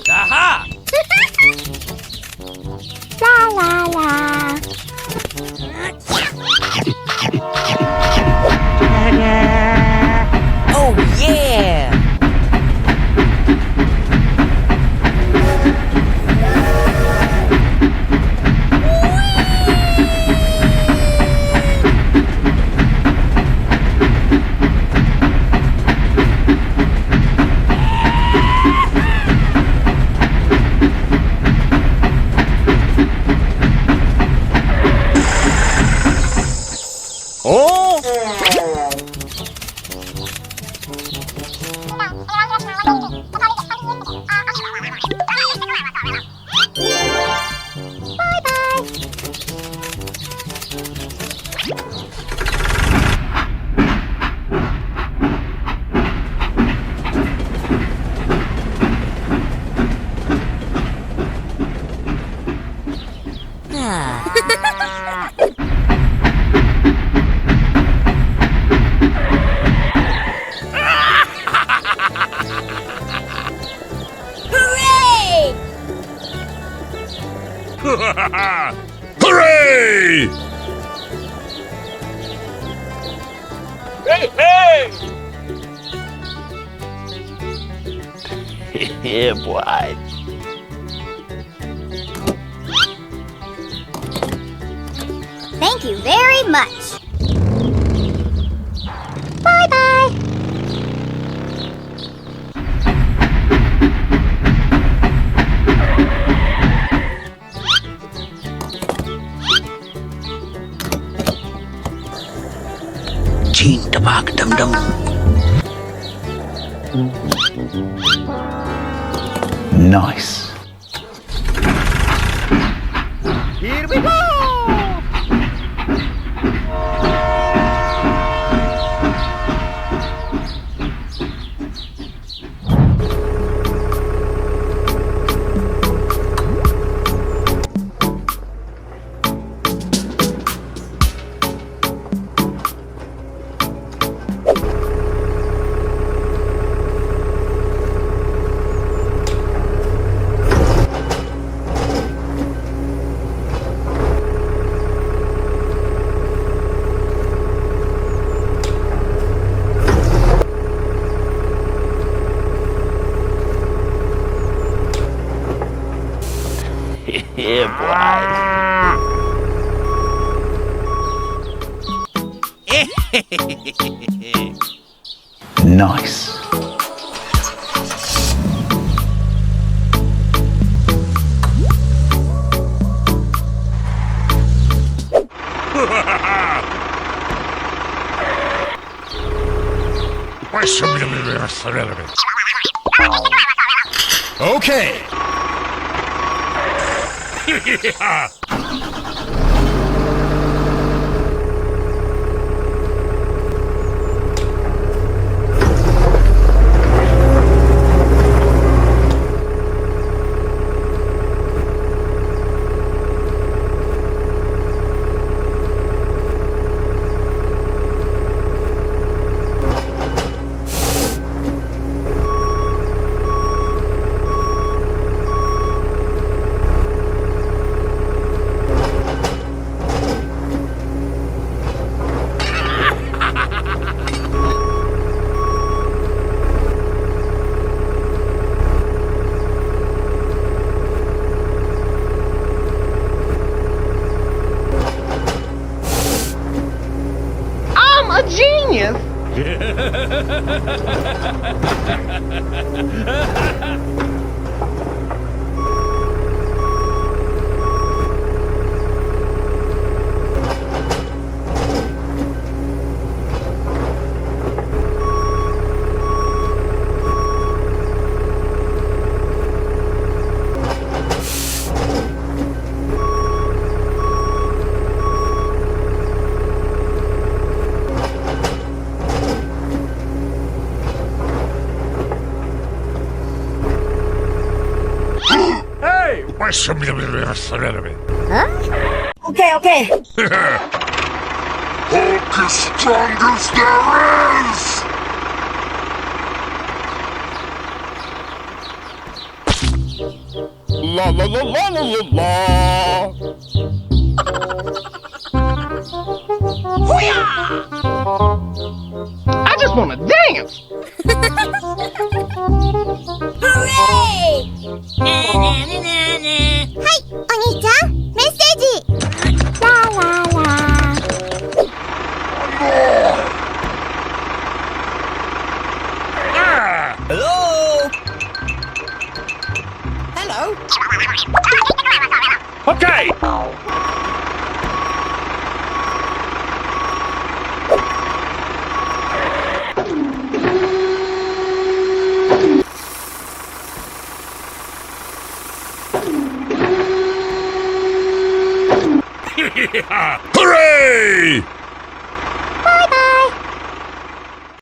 Aha! La la la. Oh yeah! Oh! Hooray! Hooray! Hey, hey! Yeah, boy. Thank you very much. Bye-bye. Cheen tabak dum dum. Nice. Here we go! Yeah, boy. Nice. Okay. I'm a genius. Okay. Hulk is strongest there is! La la la la la la la. I just want to dance. Hooray! はい、お兄ちゃん、メッセージ。ラララ。Hello? Hello? Okay. Hooray!